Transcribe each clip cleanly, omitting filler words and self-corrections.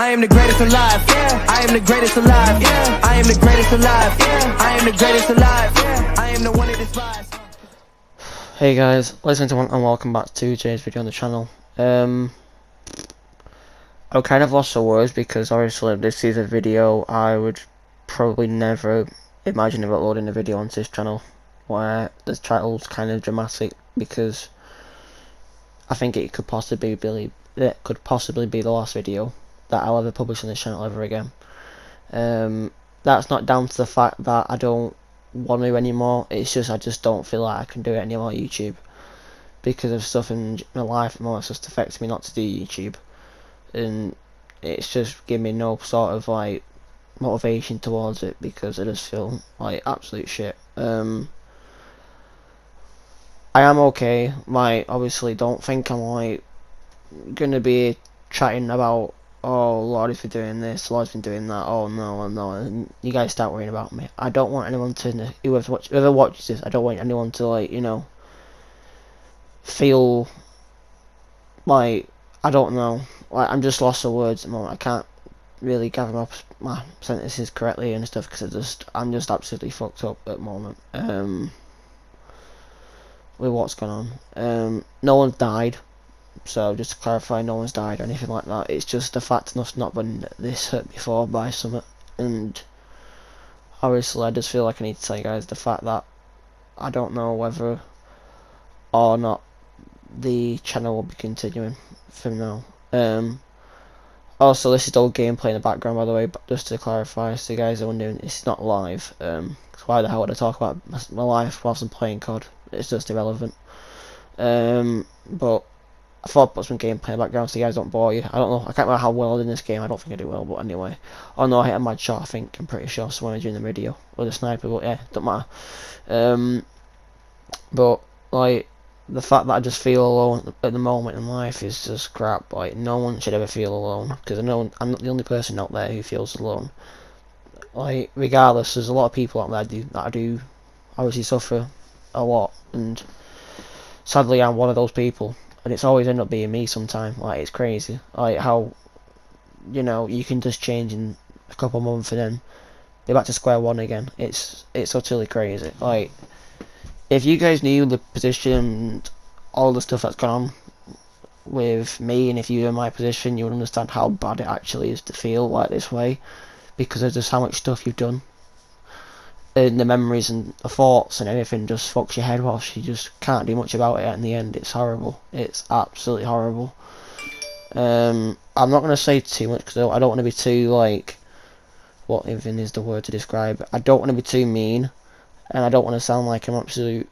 I am the greatest alive. Yeah. I am the greatest alive. Yeah. I am the greatest alive. Yeah. I am the greatest alive. Yeah. I am the one that despised. Hey guys, ladies and gentlemen, and welcome back to today's video on the channel. I kind of lost for words because obviously if this is a video, I would probably never imagine of uploading a video onto this channel where the title's kind of dramatic, because I think it could possibly be the last video that I'll ever publish on this channel ever again. That's not down to the fact that I don't want to anymore. It's just I just don't feel like I can do it anymore on YouTube because of stuff in my life and all that's just affects me not to do YouTube, and it's just giving me no sort of like motivation towards it because I just feel like absolute shit. I am okay. Obviously don't think I'm like gonna be chatting about, oh, Lord's been doing this, Lord's been doing that, oh no, and you guys start worrying about me. I don't want anyone to, whoever watches this, I don't want anyone to, like, you know, feel like, I don't know, like, I'm just lost for words at the moment. I can't really gather up my sentences correctly and stuff because I'm just absolutely fucked up at the moment, with what's going on. No one's died. So just to clarify, no one's died or anything like that. It's just the fact that I've not been this hurt before by something, and obviously I just feel like I need to tell you guys the fact that I don't know whether or not the channel will be continuing from now. Also, this is all gameplay in the background, by the way, but just to clarify, so you guys are wondering, it's not live. Why the hell would I talk about my life whilst I'm playing COD? It's just irrelevant. But I thought I'd put some gameplay in the background so you guys don't bore you. I don't know, I can't remember how well I did in this game. I don't think I do well, but anyway. Oh no, I hit a mad shot, I think. I'm pretty sure someone during the video. Or the sniper, but yeah, don't matter. But, like, the fact that I just feel alone at the moment in life is just crap. Like, no one should ever feel alone, because I know I'm not the only person out there who feels alone. Like, regardless, there's a lot of people out there that I do obviously suffer a lot, and sadly I'm one of those people. And it's always end up being me sometime. Like, it's crazy, like how, you know, you can just change in a couple of months and then be back to square one again. It's utterly crazy. Like, if you guys knew the position and all the stuff that's gone on with me, and if you were in my position, you would understand how bad it actually is to feel like this way, because of just how much stuff you've done. And the memories and the thoughts and everything just fucks your head whilst you just can't do much about it in the end. It's horrible. It's absolutely horrible. I'm not going to say too much because I don't want to be too, like, what even is the word to describe it? I don't want to be too mean, and I don't want to sound like I'm absolutely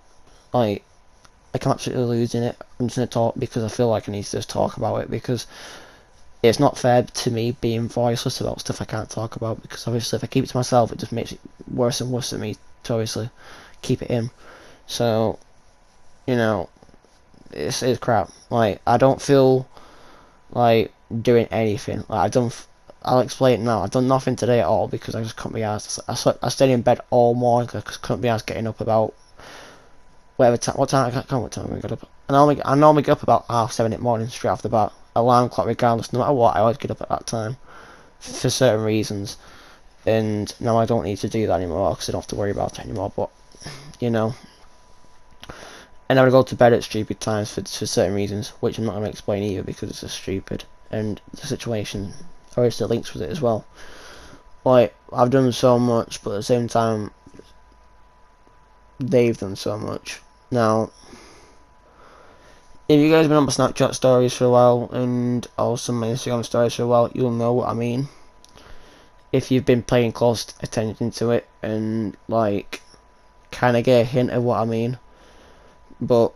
losing it. I'm just going to talk because I feel like I need to just talk about it, because it's not fair to me being voiceless about stuff I can't talk about, because obviously if I keep it to myself it just makes it worse and worse for me to obviously keep it in. So, you know, it's crap. Like, I don't feel like doing anything. Like, I'll explain it now. I've done nothing today at all because I just couldn't be asked. I stayed in bed all morning because I couldn't be asked getting up about whatever time. What time? I can't what time I got up. I normally get up about 7:30 in the morning straight off the bat. Alarm clock regardless, no matter what, I always get up at that time for certain reasons, and now I don't need to do that anymore because I don't have to worry about it anymore. But, you know, and I would go to bed at stupid times for certain reasons, which I'm not going to explain either because it's just stupid, and the situation obviously links with it as well. Like, I've done so much, but at the same time they've done so much. Now, if you guys have been on my Snapchat stories for a while, and also my Instagram stories for a while, you'll know what I mean. If you've been paying close attention to it, and, like, kind of get a hint of what I mean. But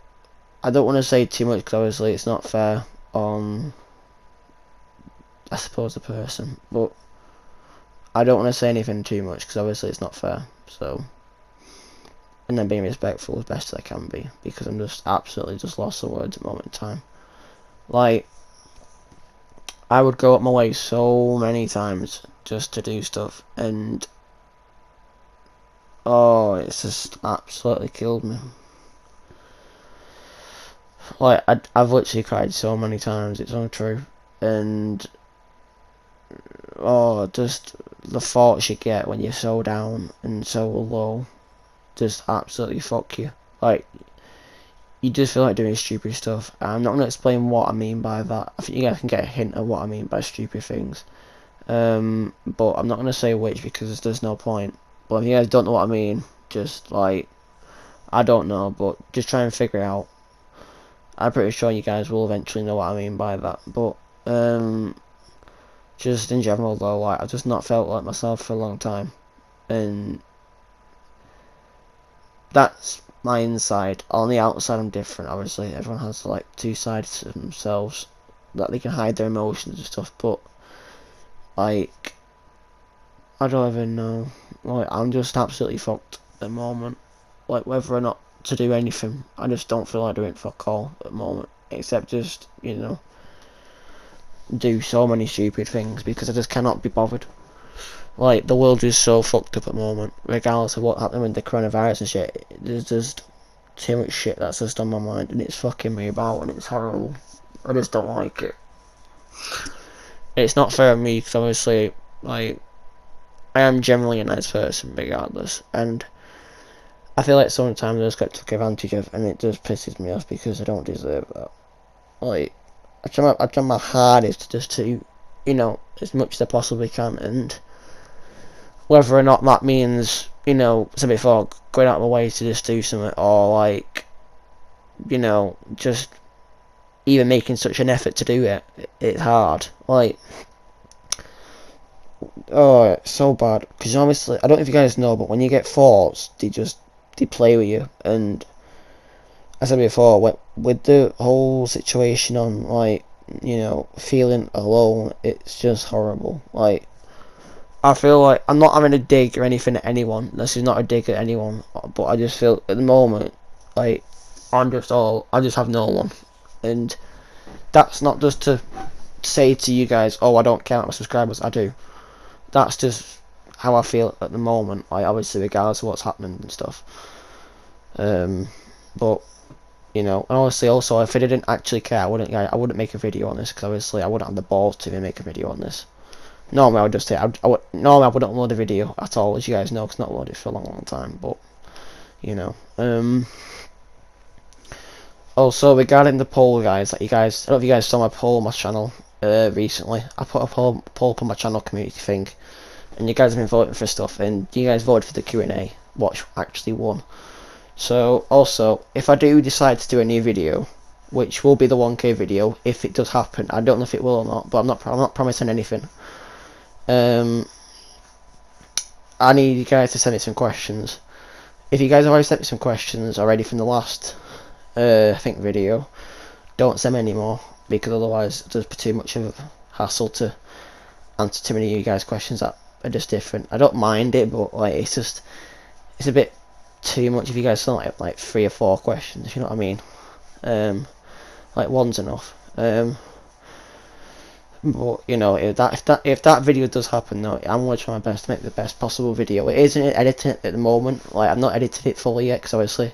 I don't want to say too much, because obviously it's not fair on, I suppose, the person. But I don't want to say anything too much, because obviously it's not fair. So, and then being respectful as best as I can be, because I'm just absolutely just lost for words at the moment in time. Like, I would go up my way so many times just to do stuff, and oh, it's just absolutely killed me. Like, I've literally cried so many times, it's untrue, and oh, just the thoughts you get when you're so down and so low, just absolutely fuck you. Like, you just feel like doing stupid stuff. I'm not going to explain what I mean by that. I think you guys can get a hint of what I mean by stupid things. But I'm not going to say which because there's no point. But if you guys don't know what I mean, just like, I don't know, but just try and figure it out. I'm pretty sure you guys will eventually know what I mean by that. But, just in general though, like, I've just not felt like myself for a long time. And that's my inside. On the outside I'm different, obviously. Everyone has like two sides to themselves that they can hide their emotions and stuff, but like, I don't even know. Like, I'm just absolutely fucked at the moment. Like, whether or not to do anything, I just don't feel like doing fuck all at the moment. Except just, you know, do so many stupid things because I just cannot be bothered. Like, the world is so fucked up at the moment, regardless of what happened with the coronavirus and shit. There's just too much shit that's just on my mind, and it's fucking me about, and it's horrible. I just don't like it. It's not fair on me, because obviously, like, I am generally a nice person, regardless, and I feel like sometimes I just get took advantage of, and it just pisses me off because I don't deserve that. Like, I try my hardest just to, you know, as much as I possibly can, and whether or not that means, you know, as I said before, going out of my way to just do something, or like, you know, just even making such an effort to do it, it's hard. Like, oh, it's so bad. Because obviously, I don't know if you guys know, but when you get thoughts, they play with you. And as I said before, with the whole situation on, like, you know, feeling alone, it's just horrible. Like, I feel like I'm not having a dig or anything at anyone. This is not a dig at anyone, but I just feel at the moment like I just have no one, and that's not just to say to you guys, oh, I don't count my subscribers. I do. That's just how I feel at the moment. Like, obviously, regardless of what's happening and stuff. But you know, and honestly, also, if I didn't actually care, I wouldn't make a video on this, because obviously I wouldn't have the balls to even make a video on this. Normally I would just say, normally I wouldn't upload a video at all, as you guys know, because not uploaded for a long time, but, you know. Also, regarding the poll, guys, that I don't know if you guys saw my poll on my channel, recently. I put a poll up on my channel community thing, and you guys have been voting for stuff, and you guys voted for the Q&A, which actually won. So, also, if I do decide to do a new video, which will be the 1K video, if it does happen, I don't know if it will or not, but I'm not promising anything. I need you guys to send me some questions. If you guys have already sent me some questions already from the last, I think, video, don't send me any more, because otherwise it'll just be too much of a hassle to answer too many of you guys' questions that are just different. I don't mind it, but like, it's a bit too much if you guys send like 3 or 4 questions, if you know what I mean. Like, one's enough. But you know, if that video does happen, though, I'm gonna try my best to make the best possible video. It isn't edited at the moment. Like, I've not edited it fully yet, because obviously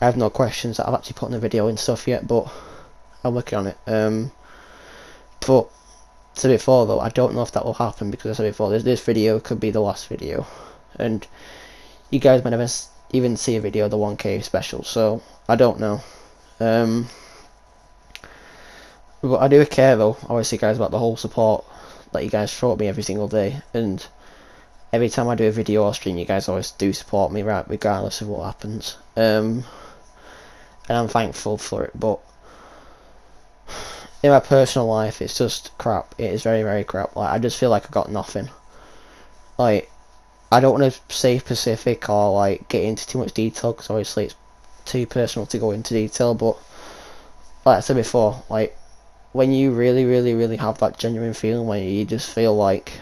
I have no questions that I've actually put in the video and stuff yet. But I'm working on it. But as I said before, though, I don't know if that will happen, because as I said before, this video could be the last video, and you guys might never even see a video of the 1K special. So I don't know. But I do care, though, obviously, guys, about the whole support that you guys throw at me every single day, and every time I do a video or stream, you guys always do support me, right, regardless of what happens. And I'm thankful for it, but in my personal life, it's just crap. It is very, very crap. Like, I just feel like I got nothing. Like, I don't want to say specific or like get into too much detail, because obviously it's too personal to go into detail, but like I said before, like, when you really, really, really have that genuine feeling where you just feel like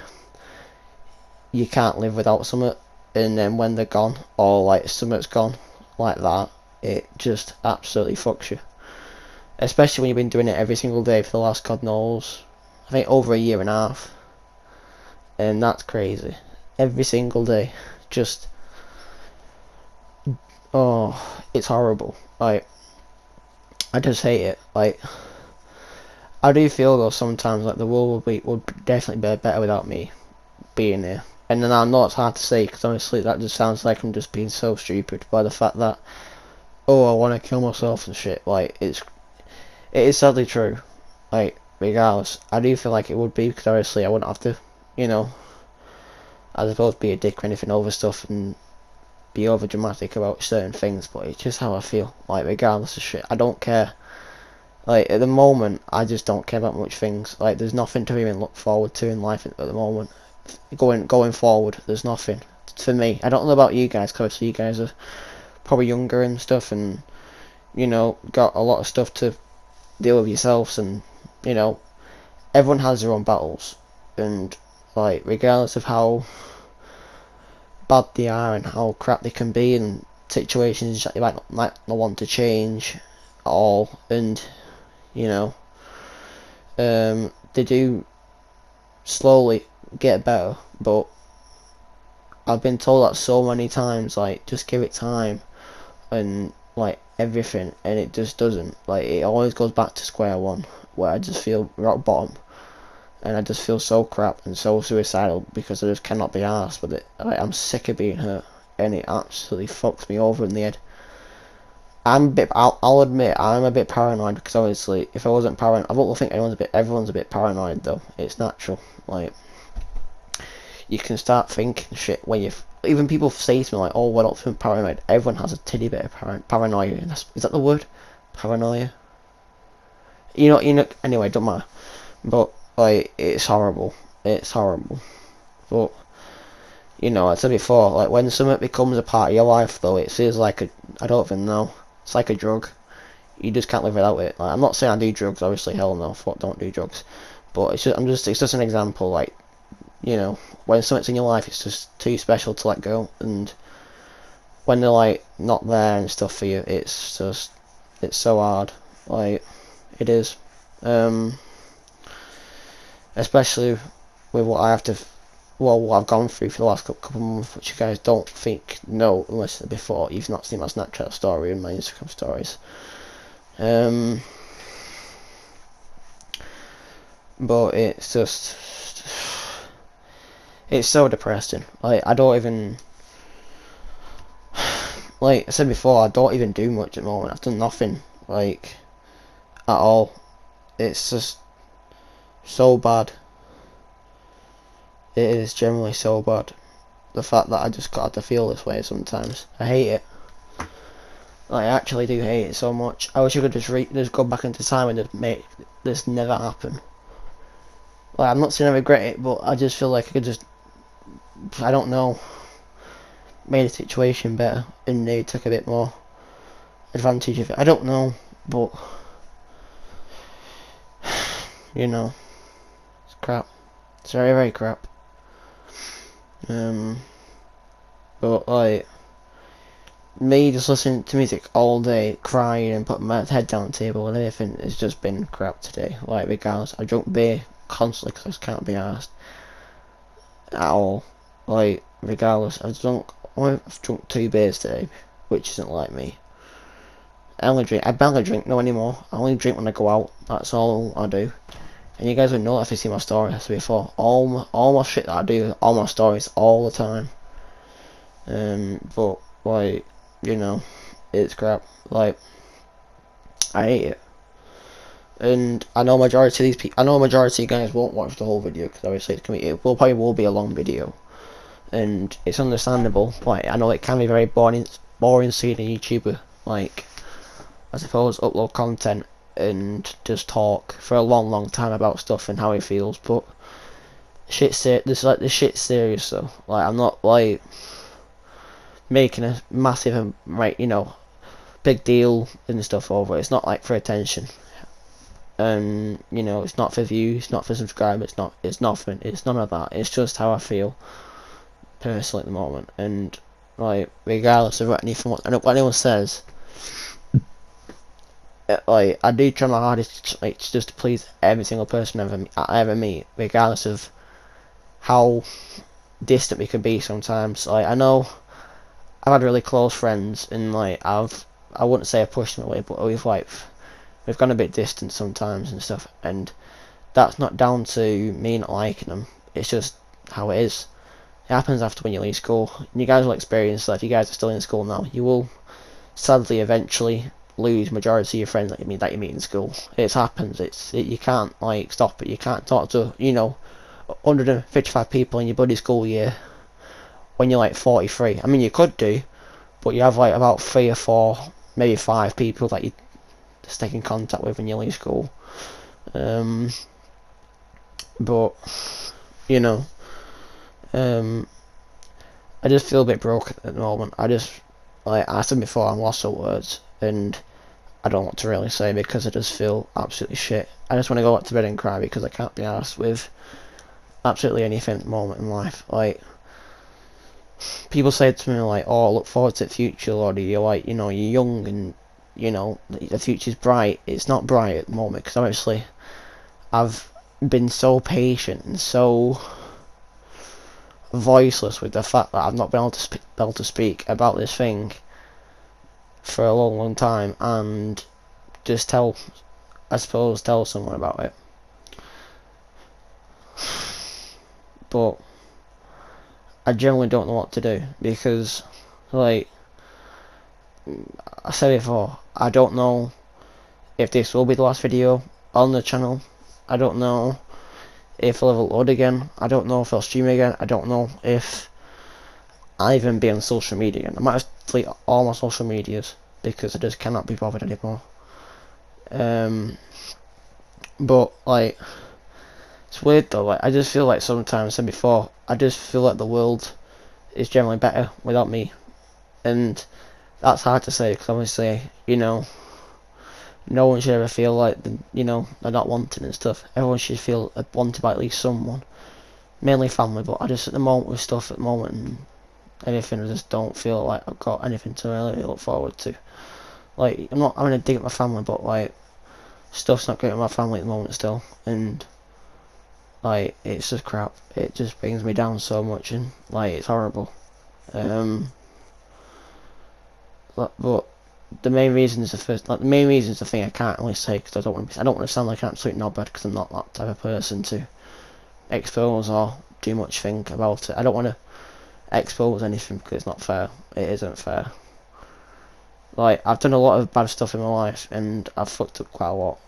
you can't live without something, and then when they're gone, or like something's gone like that, it just absolutely fucks you. Especially when you've been doing it every single day for the last, God knows, I think over a year and a half. And that's crazy. Every single day. Just, oh, it's horrible. Like, I just hate it. Like, I do feel though sometimes like the world would definitely be better without me being here. And then I know it's hard to say because honestly that just sounds like I'm just being so stupid by the fact that, oh, I want to kill myself and shit. Like it is sadly true. Like regardless, I do feel like it would be because obviously I wouldn't have to, you know, I suppose be a dick or anything over stuff and be over dramatic about certain things. But it's just how I feel. Like regardless of shit, I don't care. Like at the moment, I just don't care about much things. Like there's nothing to even look forward to in life at the moment. Going forward, there's nothing for me. I don't know about you guys, because you guys are probably younger and stuff, and you know got a lot of stuff to deal with yourselves, and you know everyone has their own battles, and like regardless of how bad they are and how crap they can be, and situations that you might not want to change at all, and you know they do slowly get better, but I've been told that so many times, like just give it time and like everything, and it just doesn't. Like it always goes back to square one, where I just feel rock bottom, and I just feel so crap and so suicidal because I just cannot be arsed with it. Like I'm sick of being hurt, and it absolutely fucks me over in the head. I'll admit I'm a bit paranoid because obviously if I wasn't paranoid, I don't think everyone's a bit paranoid though. It's natural. Like you can start thinking shit when even people say to me like, oh, we're not feeling paranoid. Everyone has a tiny bit of paranoia. Is that the word? Paranoia? You know. Anyway, don't matter. But like, it's horrible. It's horrible. But you know, I said before, like when something becomes a part of your life, though, it feels like I don't even know. It's like a drug. You just can't live without it. Like, I'm not saying I do drugs. Obviously, hell no. Fuck, don't do drugs. But it's just an example. Like, you know, when something's in your life, it's just too special to let go, and when they're like not there and stuff for you, it's so hard. Like it is, especially with what what I've gone through for the last couple of months, which you guys don't think know unless before you've not seen my Snapchat story and my Instagram stories. But it's just. It's so depressing. Like I don't even, like I said before, I don't even do much at the moment. I've done nothing, like at all. It's just so bad. It is generally so bad. The fact that I just got to feel this way sometimes. I hate it. Like, I actually do hate it so much. I wish I could just go back into time and just make this never happen. Like I'm not saying I regret it, but I just feel like I could just, I don't know, made the situation better and they took a bit more advantage of it. I don't know, but you know, it's crap. It's very, very crap. But like me just listening to music all day, crying and putting my head down the table and everything has just been crap today. Like regardless, I drunk beer constantly because I just can't be arsed at all. Like regardless, I've drunk 2 beers today, which isn't like me. I barely drink no anymore. I only drink when I go out. That's all I do. And you guys would know if you see my stories before. All my shit that I do, all my stories, all the time. But like, you know, it's crap. Like, I hate it. And I know majority of these people, I know majority of you guys won't watch the whole video because obviously it will be a long video, and it's understandable. Like, I know it can be very boring seeing a YouTuber, like, I suppose, upload content and just talk for a long time about stuff and how he feels, but this shit's serious though. Like, I'm not like making a massive big deal and stuff over it. It's not like for attention, and you know, it's not for views, it's not for subscribers, it's nothing, it's none of that. It's just how I feel personally at the moment, and like regardless of what anyone says, like I do try my hardest, like just to please every single person I ever meet, regardless of how distant we can be sometimes. Like, I know I've had really close friends, and like I wouldn't say I pushed them away, but we've like we've gone a bit distant sometimes and stuff, and that's not down to me not liking them. It's just how it is. It happens after when you leave school. And you guys will experience that if you guys are still in school now. You will sadly eventually lose majority of your friends that you meet in school. It happens. You can't like stop it. You can't talk to 155 people in your bloody school year when you're like 43. I mean, you could do, but you have like about 3 or 4, maybe 5 people that you stay in contact with when you leave school. But you know, I just feel a bit broke at the moment. Like I said before, I'm lost for words, and I don't know what to really say because I just feel absolutely shit. I just want to go back to bed and cry because I can't be arsed with absolutely anything at the moment in life. Like, people say to me like, oh, look forward to the future, Lord. You're like, you're young and, the future's bright. It's not bright at the moment because obviously I've been so patient and so voiceless with the fact that I've not been able to speak about this thing for a long time, and just tell someone about it. But I generally don't know what to do because, like I said before, I don't know if this will be the last video on the channel. I don't know if I'll ever upload again. I don't know if I'll stream again. I don't know if I'll even be on social media again. I might have to delete all my social medias because I just cannot be bothered anymore. But like, it's weird though. Like, I just feel like sometimes, I said before, I just feel like the world is generally better without me, and that's hard to say because obviously, no one should ever feel like they're not wanted and stuff. Everyone should feel wanted by at least someone, mainly family. But I just, at the moment, with stuff at the moment and everything, I just don't feel like I've got anything to really look forward to. Like, I'm not having a dig at my family, but like, stuff's not going at my family at the moment still, and like, it's just crap. It just brings me down so much, and like, it's horrible. But the main reason is the main reason is the thing I can't really say because I don't want to sound like an absolute knobhead because I'm not that type of person to expose or do much think about it. I don't want to expose anything because it's not fair. It isn't fair. Like, I've done a lot of bad stuff in my life and I've fucked up quite a lot.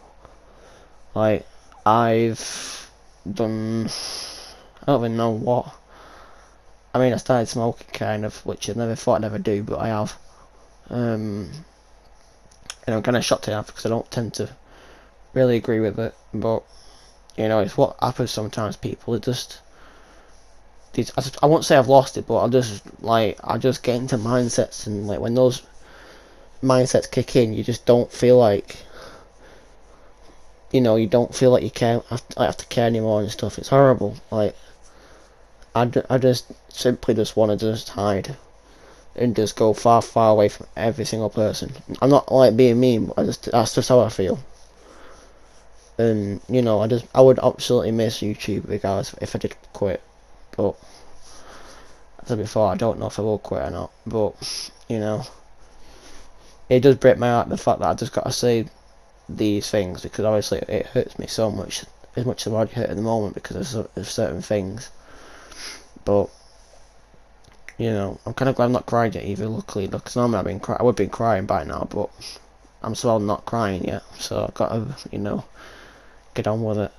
Like, I've done, I don't even know what. I mean, I started smoking kind of, which I never thought I'd ever do, but I have. And I'm kind of shocked to have because I don't tend to really agree with it, but it's what happens sometimes. People are just, I won't say I've lost it, but I just get into mindsets, and like when those mindsets kick in, you just don't feel like, you don't feel like you have to care anymore and stuff. It's horrible. Like, I just simply just want to just hide and just go far away from every single person. I'm not like being mean, but that's just how I feel. And I would absolutely miss YouTube regardless if I did quit. But as I said before, I don't know if I will quit or not. But it does break my heart, the fact that I just got to say these things, because obviously it hurts me so much, as much as I'm already hurt at the moment because of certain things. But I'm kind of glad I'm not crying yet either, luckily, because normally I would have been crying by now, but I'm still not crying yet, so I've got to, get on with it.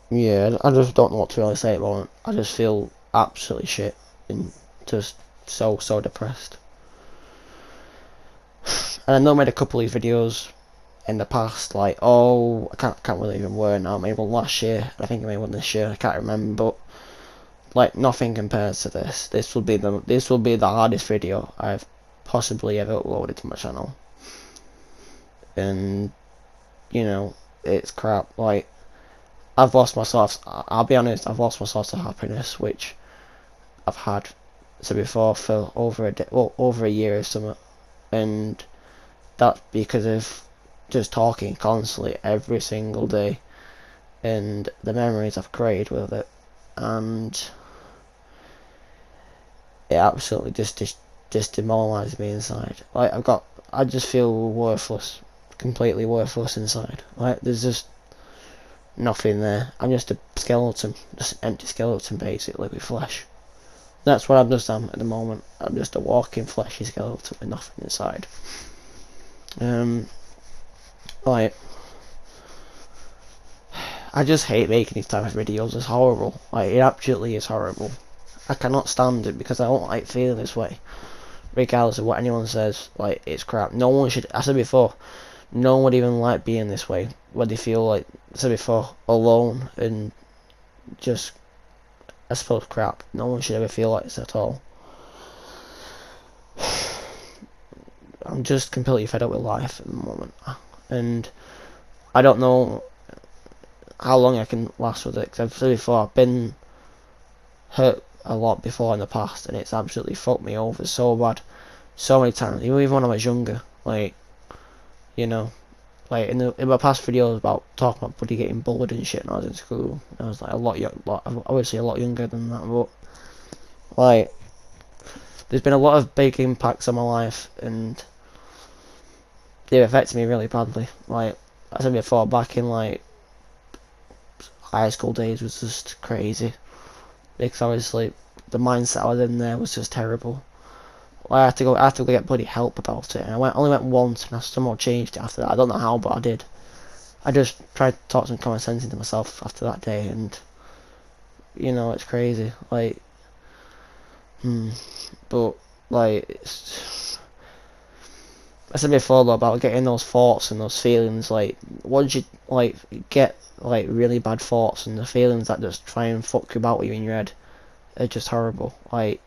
Yeah, I just don't know what to really say at the moment. I just feel absolutely shit and just so depressed. And I know I made a couple of these videos in the past, like, I can't really even where now. I made one last year, I think I made one this year, I can't remember, but like, nothing compares to this. This will be the hardest video I've possibly ever uploaded to my channel. And it's crap. Like, I've lost my source. I'll be honest, I've lost my source of happiness, which I've had before for over a year or something, and that's because of just talking constantly every single day, and the memories I've created with it, and it absolutely just demoralised me inside. Like, I've got I just feel worthless, completely worthless inside. Like there's just nothing there. I'm just a skeleton, just an empty skeleton basically with flesh. That's what I'm just at the moment. I'm just a walking fleshy skeleton with nothing inside. Like I just hate making these type of videos. It's horrible. Like it absolutely is horrible. I cannot stand it because I don't like feeling this way. Regardless of what anyone says, like it's crap. No one should. I said before, no one would even like being this way when they feel like I said before, alone and just I suppose crap. No one should ever feel like this at all. I'm just completely fed up with life at the moment, and I don't know how long I can last with it. Cause I've said before, I've been hurt a lot before in the past, and it's absolutely fucked me over so bad, so many times. Even when I was younger, like you know, like in my past videos about talking about buddy getting bullied and shit when I was in school, I was like obviously a lot younger than that, but like there's been a lot of big impacts on my life, and they've affected me really badly. Like I said before, back in like high school days was just crazy because obviously the mindset I was in there was just terrible. I had to go get bloody help about it, and I only went once, and I somehow changed it after that. I don't know how, but I did. I just tried to talk some common sense into myself after that day, and you know it's crazy. Like, but like I said before though, about getting those thoughts and those feelings. Like, once you like get like really bad thoughts and the feelings that just try and fuck you about you in your head, are just horrible. Like.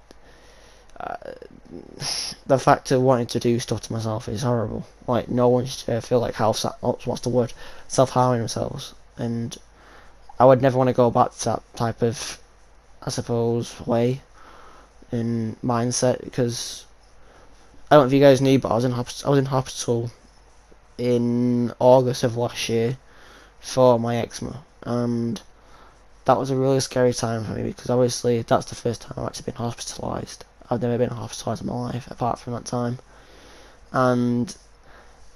The fact of wanting to do stuff to myself is horrible. Like no one should feel like what's the word, self-harming themselves, and I would never want to go back to that type of, I suppose, way in mindset, because I don't know if you guys knew, but I was in hospital in August of last year for my eczema, and that was a really scary time for me because obviously that's the first time I've actually been hospitalised. I've never been hospitalised in my life apart from that time, and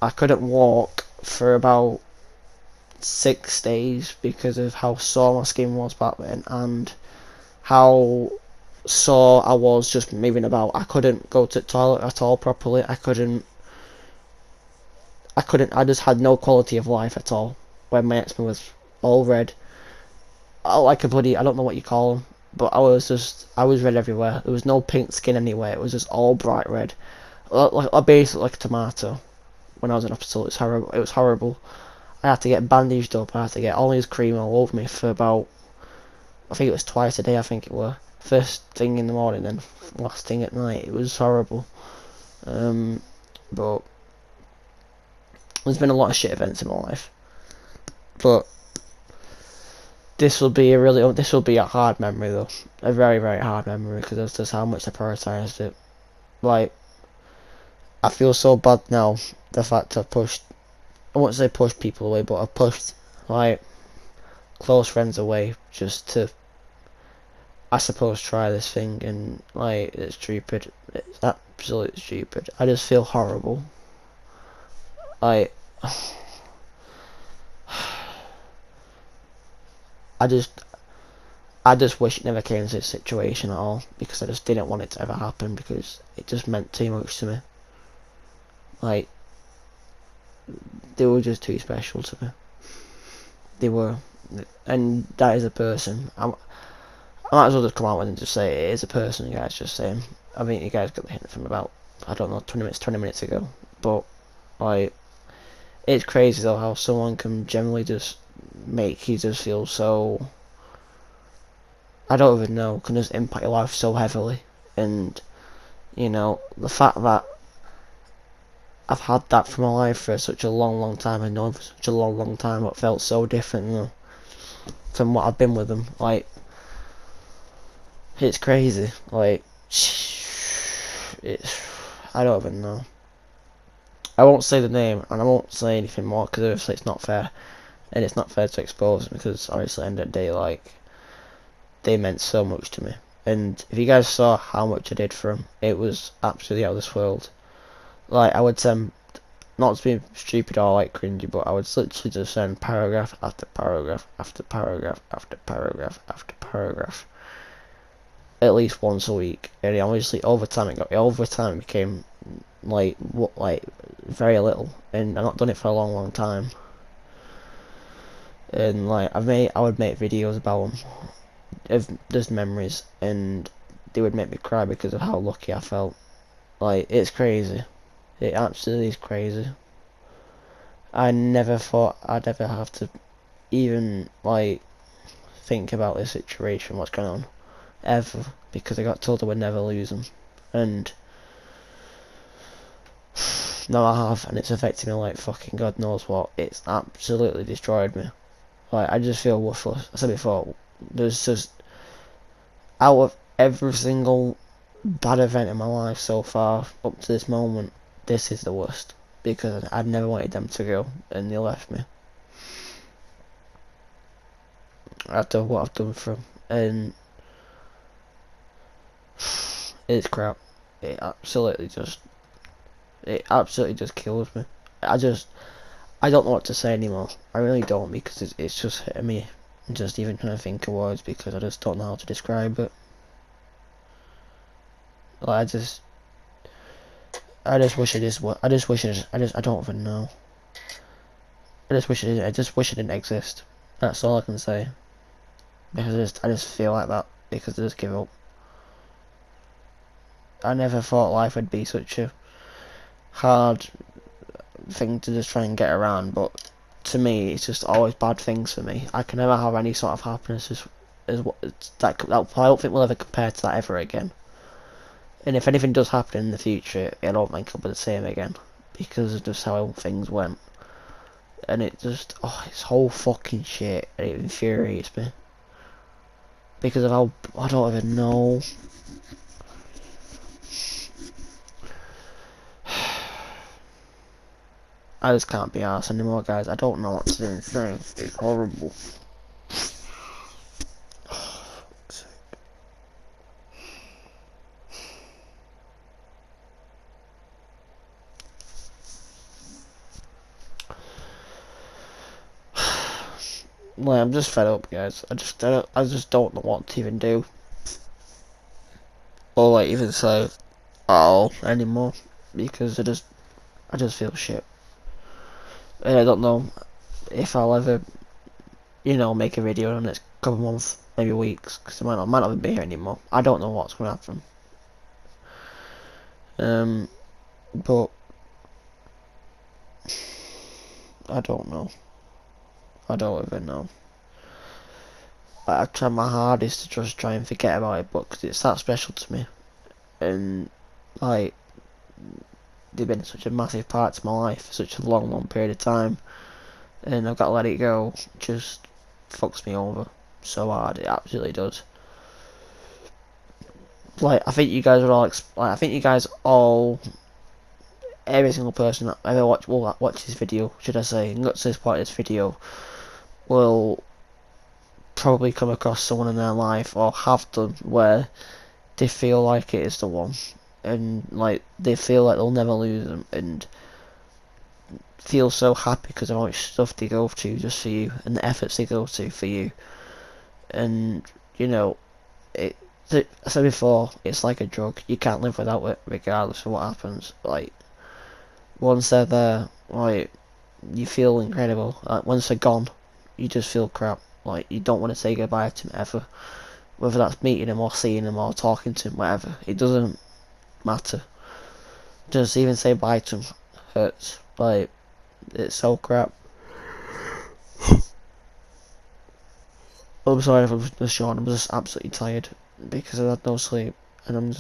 I couldn't walk for about 6 days because of how sore my skin was back then and how sore I was just moving about. I couldn't go to the toilet at all properly. I just had no quality of life at all when my eczema was all red. Like a bloody, I don't know what you call them, but I was red everywhere. There was no pink skin anywhere. It was just all bright red, basically like a tomato. When I was in hospital, it was horrible. It was horrible. I had to get bandaged up. I had to get all this cream all over me for about, I think it was twice a day. I think it were first thing in the morning, then last thing at night. It was horrible. But there's been a lot of shit events in my life, but. This will be a hard memory though, a very very hard memory because that's just how much I prioritised it. Like, I feel so bad now. The fact I've pushed, I won't say push people away, but I've pushed like close friends away just to, I suppose, try this thing, and like it's stupid. It's absolutely stupid. I just feel horrible. Like. I just wish it never came to this situation at all, because I just didn't want it to ever happen, because it just meant too much to me. Like, they were just too special to me. They were, and that is a person. I might as well just come out and just say it is a person, you guys, just saying. I mean, you guys got the hint from about, I don't know, 20 minutes ago, but, like, it's crazy though how someone can generally just make you just feel so, I don't even know, can just impact your life so heavily. And you know, the fact that I've had that for my life for such a long time, I know for such a long time, but felt so different, you know, from what I've been with them. Like, it's crazy. Like, I don't even know. I won't say the name, and I won't say anything more, because obviously it's not fair. And it's not fair to expose them, because obviously at the end of the day, like, they meant so much to me. And if you guys saw how much I did for them, it was absolutely out of this world. Like, I would send not to be stupid or like cringy, but I would literally just send paragraph after paragraph after paragraph after paragraph after paragraph at least once a week, and obviously over time it became like very little, and I've not done it for a long time. And like I would make videos about them, of just memories, and they would make me cry because of how lucky I felt. Like, it's crazy. It absolutely is crazy. I never thought I'd ever have to even like think about this situation, what's going on, ever, because I got told I would never lose them, and now I have, and it's affected me like fucking God knows what. It's absolutely destroyed me. Like, I just feel worthless. I said before, there's just, out of every single bad event in my life so far up to this moment, this is the worst, because I'd never wanted them to go, and they left me after what I've done for them, and it's crap. It absolutely just kills me. I don't know what to say anymore. I really don't, because it's just hitting me just even trying to think of words, because I just don't know how to describe it. Like, I just wish I don't even know. I just wish it didn't exist. That's all I can say. Because I just feel like that, because I just give up. I never thought life would be such a hard thing to just try and get around, but to me it's just always bad things for me. I can never have any sort of happiness as what that I don't think we'll ever compare to that ever again. And if anything does happen in the future, I don't think it'll be the same again, because of just how things went. And it just, it's whole fucking shit, and it infuriates me, because of how, I don't even know. I just can't be arsed anymore, guys. I don't know what to do and say. It's horrible. Like, I'm just fed up, guys. I just don't know what to even do, or like even say at all anymore, because I just feel shit. And I don't know if I'll ever, make a video in the next couple of months, maybe weeks, because I might not be here anymore. I don't know what's going to happen. But I don't know. I don't even know. Like, I try my hardest to just try and forget about it, but 'cause it's that special to me, and like, they've been such a massive part to my life for such a long period of time, and I've got to let it go. Just fucks me over so hard. It absolutely does. Like, I think you guys are all, every single person that ever will watch this video, should I say, and got to this point of this video, will probably come across someone in their life, or have done, where they feel like it is the one, and like they feel like they'll never lose them, and feel so happy because of how much stuff they go to just for you, and the efforts they go to for you, and I said before, it's like a drug. You can't live without it, regardless of what happens. Like, once they're there, like, you feel incredible. Like, once they're gone, you just feel crap. Like, you don't want to say goodbye to them ever. Whether that's meeting them or seeing them or talking to them, whatever. It doesn't matter. Just even say bye to them hurts. Like, it's so crap. I'm sorry if I'm just yawning. I'm just absolutely tired because I had no sleep, and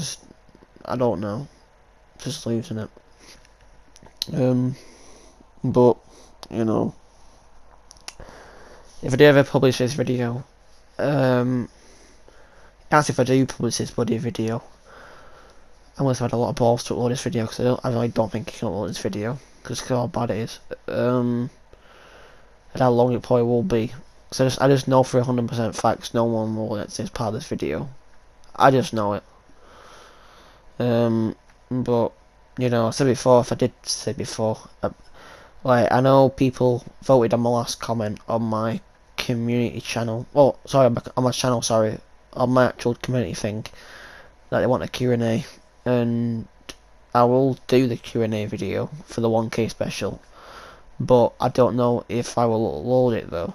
I don't know, just losing it. But if I do ever publish this video, as if I do publish this bloody video, I must have had a lot of balls to upload this video, because I really don't think I can upload this video because of how bad it is. And how long it probably will be. So I just know for 100% facts no one will let this part of this video. I just know it. But I said before, if I did say before, Like, I know people voted on my last comment on my community channel. Oh, sorry, on my channel, sorry. On my actual community thing. That they want a Q&A. And I will do the Q&A video for the 1K special. But I don't know if I will upload it though.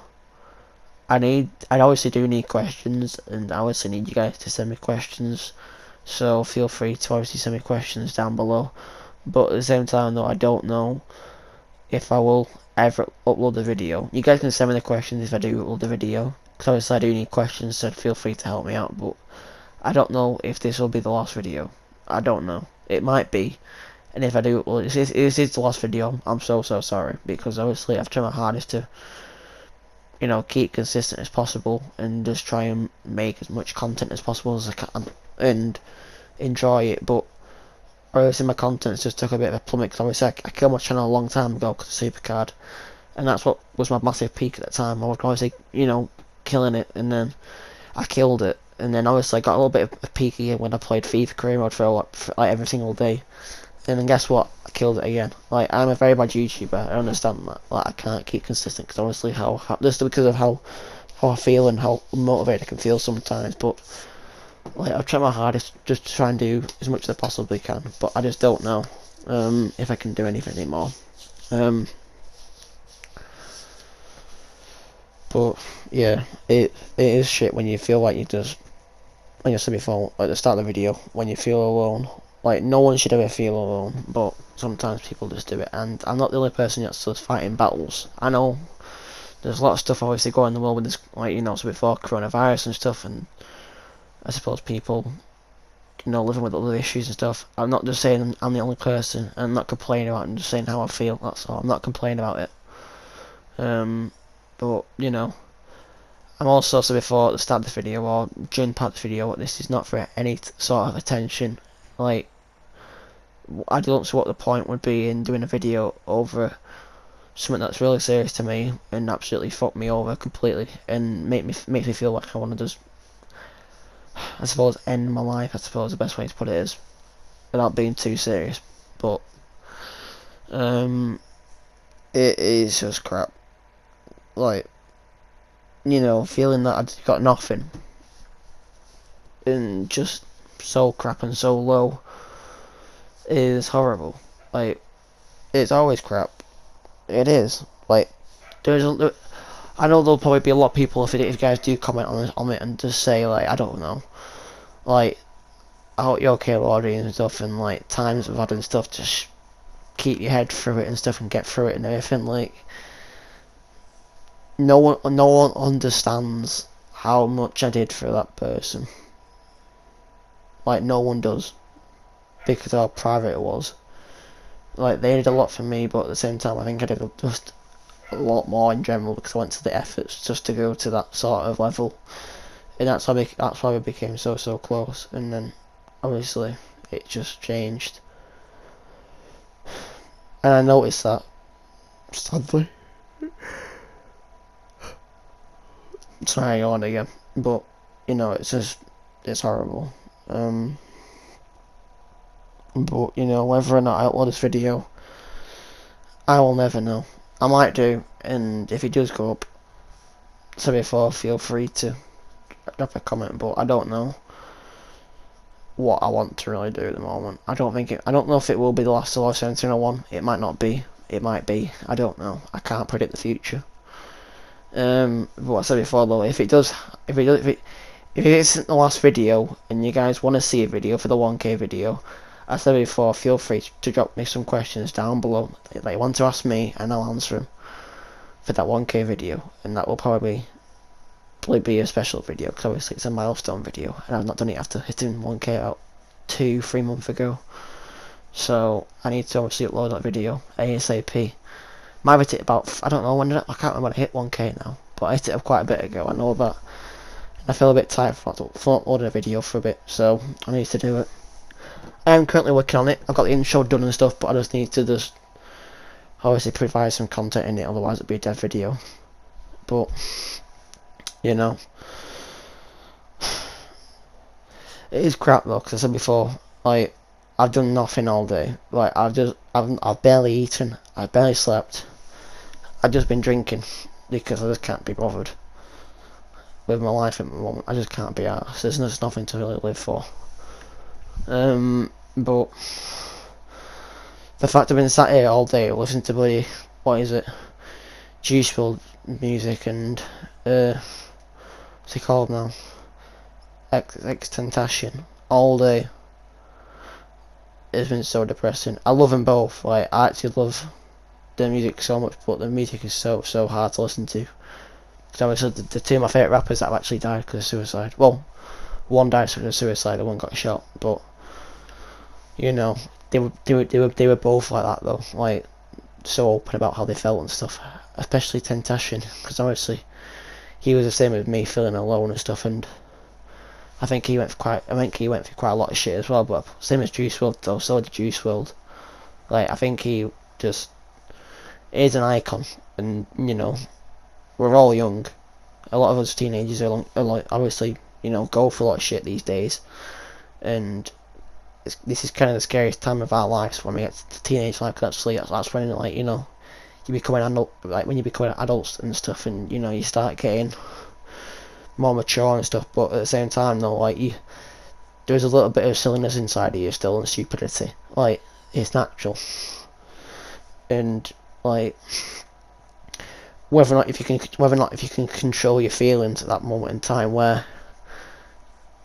I obviously do need questions, and I obviously need you guys to send me questions. So feel free to obviously send me questions down below. But at the same time though, I don't know if I will ever upload the video. You guys can send me the questions if I do upload the video, because obviously I do need questions, so feel free to help me out. But I don't know if this will be the last video. I don't know. It might be. And if I do upload it, this is the last video. I'm so sorry, because obviously I've tried my hardest to, you know, keep consistent as possible and just try and make as much content as possible as I can and enjoy it. But obviously my content's just took a bit of a plummet, because obviously I killed my channel a long time ago because of Supercard, and that's what was my massive peak at the time. I was obviously, you know, killing it, and then I killed it, and then obviously I got a little bit of a peak again when I played FIFA career mode for like every single day, and then guess what? I killed it again. Like, I'm a very bad YouTuber, I understand that. Like, I can't keep consistent because obviously just because of how I feel and how motivated I can feel sometimes. But like, I've tried my hardest just to try and do as much as I possibly can, but I just don't know if I can do anything anymore. But yeah, it is shit when you feel like you just, like I said before, at the start of the video, when you feel alone. Like, no one should ever feel alone, but sometimes people just do it, and I'm not the only person that's just fighting battles. I know there's a lot of stuff obviously going in the world with this, like, you know, so before coronavirus and stuff, and I suppose people, you know, living with other issues and stuff. I'm not just saying I'm the only person, and I'm not complaining about it, I'm just saying how I feel, that's all. I'm not complaining about it. But, you know, I'm also, so before at the start of the video, or during part of the video, this is not for any sort of attention. Like, I don't see what the point would be in doing a video over something that's really serious to me and absolutely fuck me over completely and makes me feel like I want to just, I suppose, end my life. I suppose the best way to put it is, without being too serious. But it is just crap. Like, you know, feeling that I've got nothing and just so crap and so low is horrible. Like, it's always crap. It is. Like, I know there'll probably be a lot of people, if you guys do comment on it and just say, like, I don't know, like, I hope you're okay, Lordy, and stuff, and like times we've had and stuff, just keep your head through it and stuff and get through it and everything. Like, no one understands how much I did for that person. Like, no one does, because of how private it was. Like, they did a lot for me, but at the same time I think I did just a lot more in general, because I went to the efforts just to go to that sort of level, and that's why we became so close. And then obviously it just changed, and I noticed that, sadly. Sorry, I yawned again, but you know, it's horrible. But you know, whether or not I upload this video, I will never know. I might do, and if it does go up, so before, feel free to drop a comment. But I don't know what I want to really do at the moment. I don't know if it will be the last of Live 1701. It might not be. It might be. I don't know. I can't predict the future. But what I said before though, if it isn't the last video and you guys want to see a video for the 1K video, I said before, feel free to drop me some questions down below that you want to ask me, and I'll answer them for that 1K video. And that will probably be a special video, because obviously it's a milestone video, and I've not done it after hitting 1K about 2-3 months ago. So I need to obviously upload that video ASAP. Might have hit it about, I don't know when I can't remember when I hit 1K now, but I hit it up quite a bit ago, I know that. And I feel a bit tired for uploading a video for a bit, so I need to do it. I am currently working on it. I've got the intro done and stuff, but I just need to obviously provide some content in it, otherwise it'd be a dead video. But you know, it is crap though, because I said before, I've done nothing all day. Like, I've barely eaten, I've barely slept, I've just been drinking because I just can't be bothered with my life at the moment. I just can't be arsed. There's just nothing to really live for. But the fact I've been sat here all day listening to bloody, what is it, Juice WRLD music and what's it called now, XXXTentacion all day, it's been so depressing. I love them both. Like, I actually love their music so much, but the music is so hard to listen to. So obviously the two of my favourite rappers that have actually died because of suicide. Well, one died because of suicide and one got shot, but you know, they were both like that though, like so open about how they felt and stuff. Especially Tentacion, because obviously he was the same as me, feeling alone and stuff, and I think he went through quite a lot of shit as well. But same as Juice WRLD though, so did Juice WRLD. Like, I think he just is an icon, and you know, we're all young. A lot of us teenagers are like, obviously, you know, go for a lot of shit these days, and this is kind of the scariest time of our lives when we get to teenage life. Actually, that's when, like, you know, you become an adult, like when you become adults and stuff, and you know, you start getting more mature and stuff. But at the same time though, like, there's a little bit of silliness inside of you still, and stupidity. Like, it's natural, and like, whether or not if you can control your feelings at that moment in time where,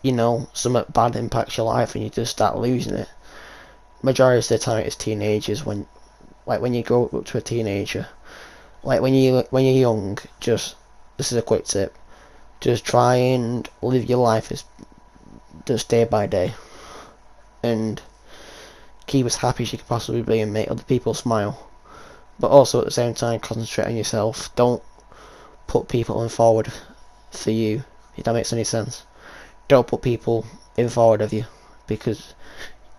you know, something bad impacts your life and you just start losing it. Majority of the time it's teenagers, when you grow up to a teenager, like when you're young, just, this is a quick tip, just try and live your life as just day by day, and keep as happy as you can possibly be and make other people smile. But also at the same time, concentrate on yourself. Don't put people in forward for you, if that makes any sense. Don't put people in forward of you, because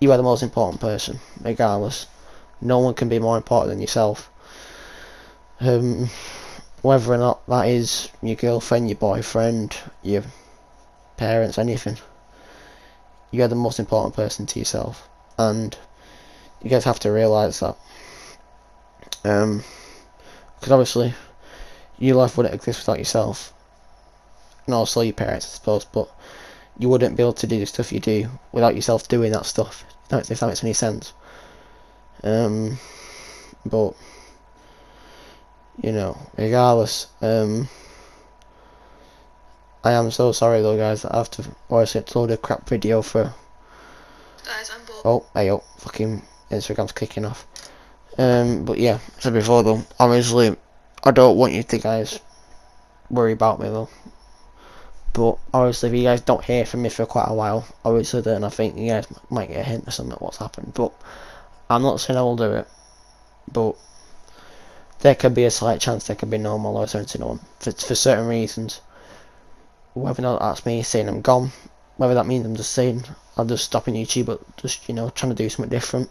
you are the most important person, regardless. No one can be more important than yourself. Whether or not that is your girlfriend, your boyfriend, your parents, anything. You are the most important person to yourself, and you guys have to realise that. Because obviously your life wouldn't exist without yourself, and also your parents, I suppose, but you wouldn't be able to do the stuff you do without yourself doing that stuff, if that makes any sense. But you know, regardless, I am so sorry though, guys, that I have to obviously upload a crap video for. Guys, I'm bored. Oh, hey, oh, fucking Instagram's kicking off. But yeah, I said before though, obviously I don't want you to guys worry about me though. But obviously if you guys don't hear from me for quite a while, obviously then I think you guys might get a hint or something of what's happened. But I'm not saying I will do it, but there could be a slight chance there could be no more Low 71 for certain reasons. Whether or not that's me saying I'm gone, whether that means I'm just saying I'll just stop on YouTube, but just, you know, trying to do something different.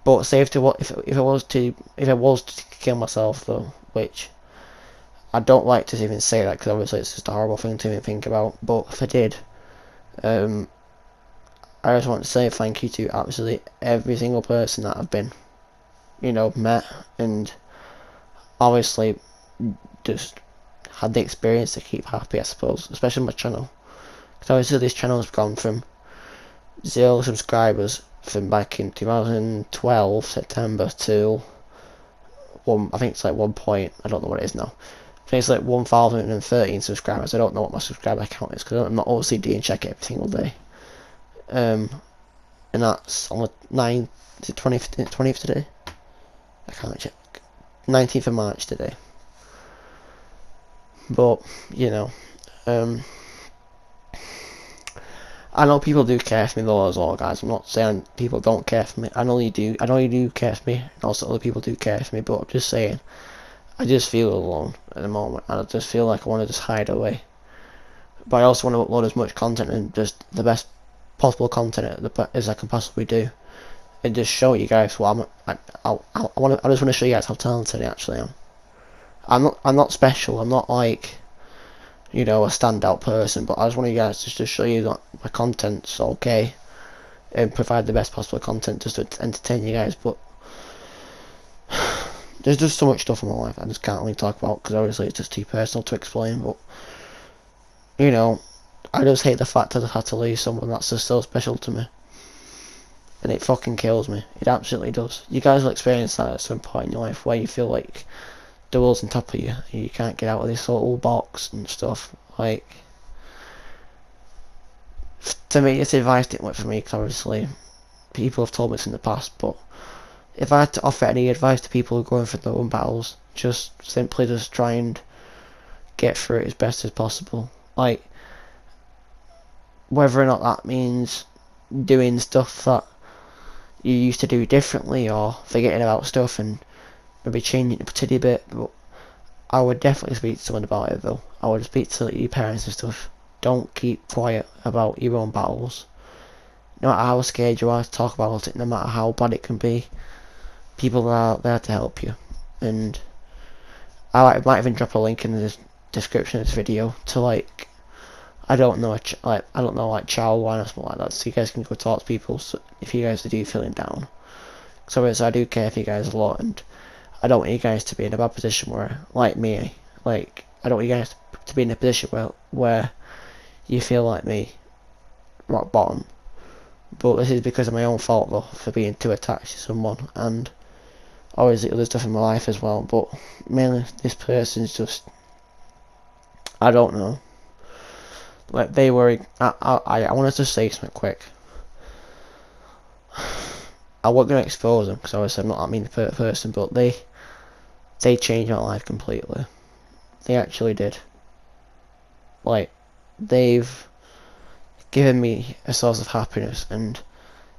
But say if I was to kill myself though, which I don't like to even say that, because obviously it's just a horrible thing to even think about. But if I did, I just want to say thank you to absolutely every single person that I've been, you know, met, and obviously just had the experience to keep happy, I suppose, especially my channel. Because obviously this channel has gone from 0 subscribers from back in 2012 September to I think it's like 1 point, I don't know what it is now. I think it's like 1,013 subscribers. I don't know what my subscriber count is because I'm not OCD and check it every single day. And that's on the 9th, is it 20th today? I can't check. 19th of March today. But, you know, I know people do care for me though as well, guys. I'm not saying people don't care for me. I know you do care for me, and also other people do care for me, but I'm just saying, I just feel alone at the moment, and I just feel like I want to just hide away. But I also want to upload as much content and just the best possible content as I can possibly do, and just show you guys what I just want to show you guys how talented I actually am. I'm not special. I'm not like, you know, a standout person, but I just want you guys just to show you that my content's okay and provide the best possible content just to entertain you guys. But there's just so much stuff in my life I just can't really talk about because obviously it's just too personal to explain. But you know, I just hate the fact that I had to lose someone that's just so special to me, and it fucking kills me. It absolutely does. You guys will experience that at some point in your life where you feel like the world's on top of you and you can't get out of this little box and stuff. Like, to me, this advice didn't work for me because obviously people have told me this in the past, but if I had to offer any advice to people who are going through their own battles, just simply just try and get through it as best as possible. Like, whether or not that means doing stuff that you used to do differently or forgetting about stuff and maybe changing it a tiny bit, but I would definitely speak to someone about it though. I would speak to your parents and stuff. Don't keep quiet about your own battles. No matter how scared you are to talk about it, no matter how bad it can be, people are there to help you. And I might even drop a link in the description of this video to like, I don't know, like child line or something like that, so you guys can go talk to people if you guys do feeling down. So I do care for you guys a lot, and I don't want you guys to be in a bad position where, like me, like I don't want you guys to be in a position where you feel like me, rock bottom. But this is because of my own fault though, for being too attached to someone, and obviously other stuff in my life as well. But mainly this person's just, I don't know. Like they were, I wanted to say something quick. I wasn't gonna expose them because obviously I'm not that mean person, but they changed my life completely. They actually did. Like, they've given me a source of happiness, and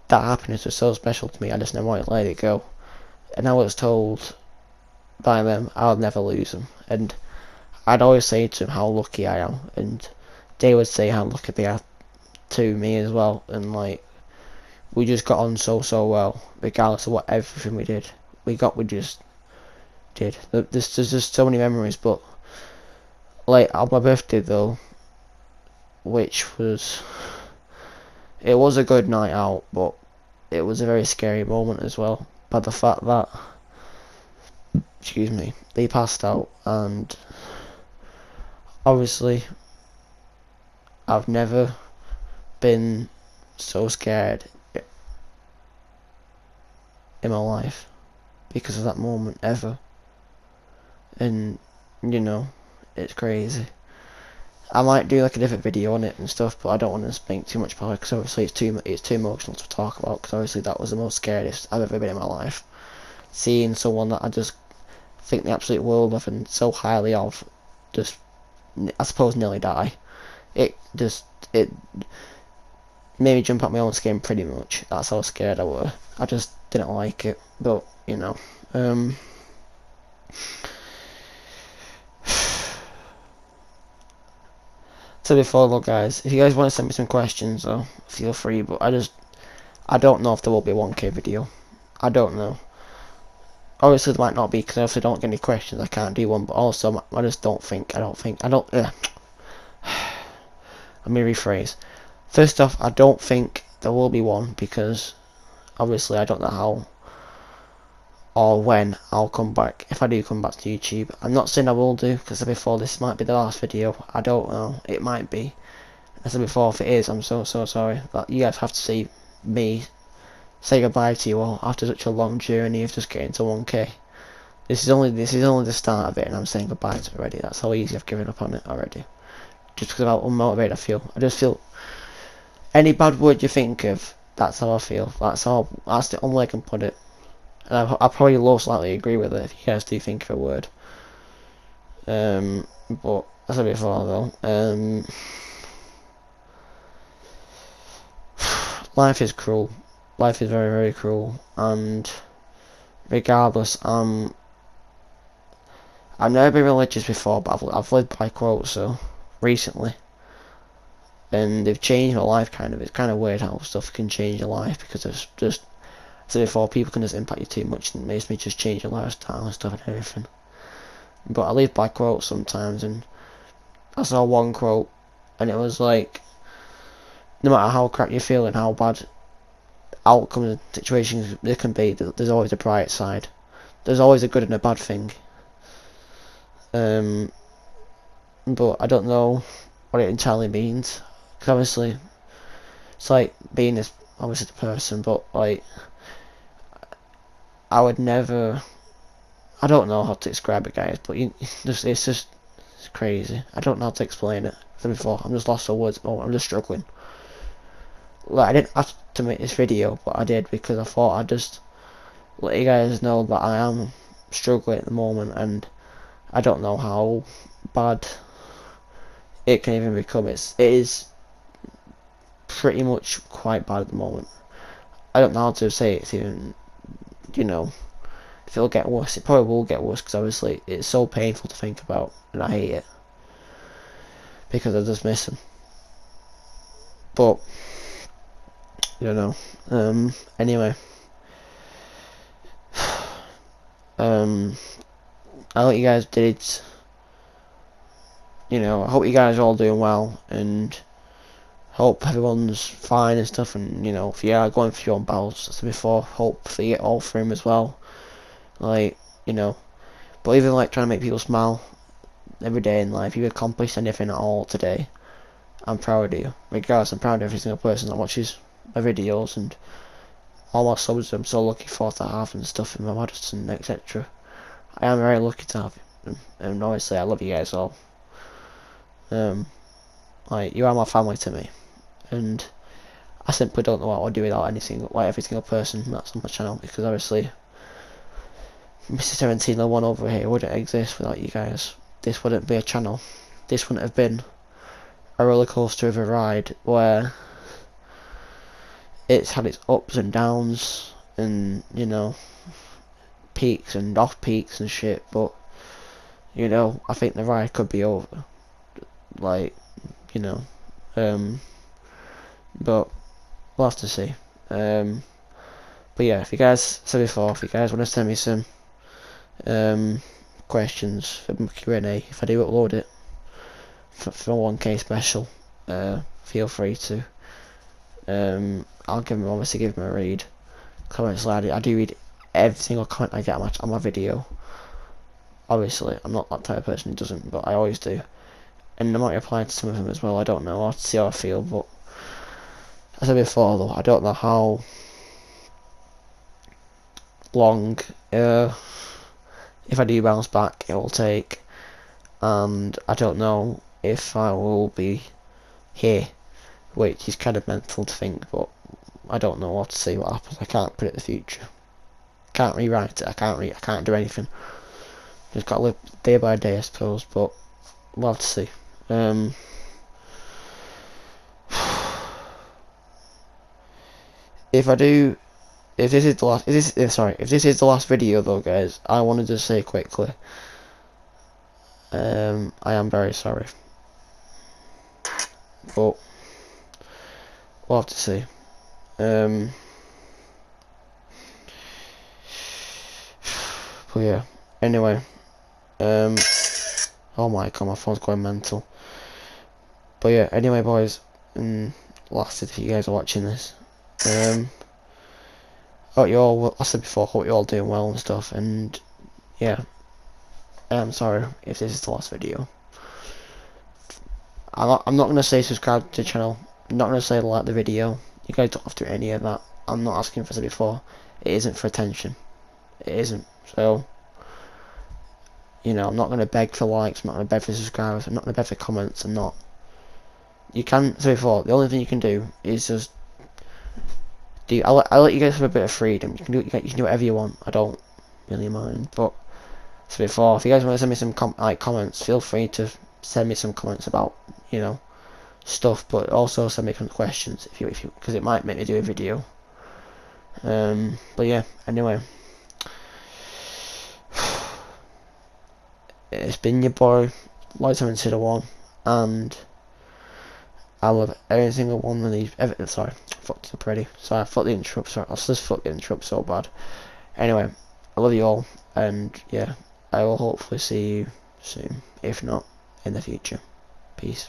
that happiness was so special to me, I just never wanted to let it go. And I was told by them I'll never lose them, and I'd always say to them how lucky I am, and they would say how lucky they are to me as well. And like, we just got on so well, regardless of what everything we did. We just did. There's just so many memories. But like on my birthday though, which was, it was a good night out, but it was a very scary moment as well, by the fact that, excuse me, they passed out. And obviously I've never been so scared in my life because of that moment ever. And you know, it's crazy. I might do like a different video on it and stuff, but I don't want to make too much about it because obviously it's too emotional to talk about, because obviously that was the most scariest I've ever been in my life. Seeing someone that I just think the absolute world of and so highly of just, I suppose, nearly die. It made me jump out my own skin pretty much. That's how scared I were. I just didn't like it. But you know, so before though, guys, if you guys want to send me some questions though, feel free. But I don't know if there will be a 1K video. I don't know. Obviously there might not be, because if I don't get any questions I can't do one. But also I just don't think. Let me rephrase. First off, I don't think there will be one, because obviously I don't know how or when I'll come back, if I do come back to YouTube. I'm not saying I will do, because I said before, this might be the last video. I don't know, it might be. I said before, if it is, I'm so sorry that you guys have to see me say goodbye to you all after such a long journey of just getting to 1K. This is only the start of it, and I'm saying goodbye to it already. That's how easy I've given up on it already. Just because of how unmotivated I feel. I just feel, any bad word you think of, that's how I feel. That's the only way I can put it. And I probably most likely agree with it if you guys do think of a word. But as I said before though, life is cruel. Life is very cruel, and regardless, I've never been religious before, but I've lived by quotes so recently, and they've changed my life kind of. It's kind of weird how stuff can change your life, because it's just, so before, people can just impact you too much, and it makes me just change your lifestyle and stuff and everything. But I live by quotes sometimes, and I saw one quote, and it was like, no matter how crap you feel and how bad outcomes and situations there can be, there's always a bright side. there's always a good and a bad thing. But I don't know what it entirely means. Because obviously, it's like being this obviously the person, but like I would never. I don't know how to describe it, guys, but it's crazy. I don't know how to explain it. Before, I'm just lost for words. Oh, I'm just struggling. Like I didn't have to make this video, but I did because I thought I'd just let you guys know that I am struggling at the moment, and I don't know how bad it can even become. It is pretty much quite bad at the moment. I don't know how to say it even, you know, if it'll get worse. It probably will get worse because obviously it's so painful to think about, and I hate it because I just miss them. But you know, anyway, I hope you guys did. You know, I hope you guys are all doing well, and hope everyone's fine and stuff. And you know, if you are going through your own battles, as before, hope that you get all through them as well. Like, you know, but even like trying to make people smile every day in life, you accomplished anything at all today, I'm proud of you. Regardless, I'm proud of every single person that watches my videos and all my subs. I'm so lucky for to have and stuff in my mods and etc. I am very lucky to have them, and obviously I love you guys all. Like, you are my family to me, and I simply don't know what I would do without every single person that's on my channel, because obviously Mr. 1701 over here wouldn't exist without you guys. This wouldn't be a channel. This wouldn't have been a roller coaster of a ride where it's had its ups and downs and, you know, peaks and off peaks and shit, but you know, I think the ride could be over. Like, you know, but we'll have to see. But yeah, if you guys said before, if you guys want to send me some questions for Q&A, if I do upload it for 1K special, feel free to. I'll obviously give them a read. Comments, I do read every single comment I get on my video. Obviously, I'm not that type of person who doesn't, but I always do. And I might reply to some of them as well. I don't know. I'll have to see how I feel. But as I said before, though, I don't know how long, if I do bounce back, it will take, and I don't know if I will be here, which is kind of mental to think, but I don't know what to see what happens. I can't predict the future. Can't rewrite it. I can't do anything. Just got to live day by day, I suppose. But we'll have to see. If this is the last video though, guys, I wanted to say quickly, I am very sorry, but we'll have to see. But yeah, anyway, oh my god, my phone's going mental. But yeah, anyway, boys, and lastly, if you guys are watching this, hope you all, I said before, hope you're all doing well and stuff, and yeah, I'm sorry if this is the last video. I'm not going to say subscribe to the channel, I'm not going to say like the video, you guys don't have to do any of that. I'm not asking for this before, it isn't for attention, it isn't, so, you know, I'm not going to beg for likes, I'm not going to beg for subscribers, I'm not going to beg for comments, I'm not. You can, so before, the only thing you can do is just I'll let you guys have a bit of freedom. You can do whatever you want. I don't really mind. But so before, if you guys want to send me some comments, feel free to send me some comments about, you know, stuff. But also send me some questions if you because it might make me do a video. But yeah. Anyway, it's been your boy, Light701, and I love every single one of these. Sorry, fucked up already. Sorry, I fucked the intro. Sorry, I just fucked the intro up so bad. Anyway, I love you all, and yeah, I will hopefully see you soon. If not, in the future. Peace.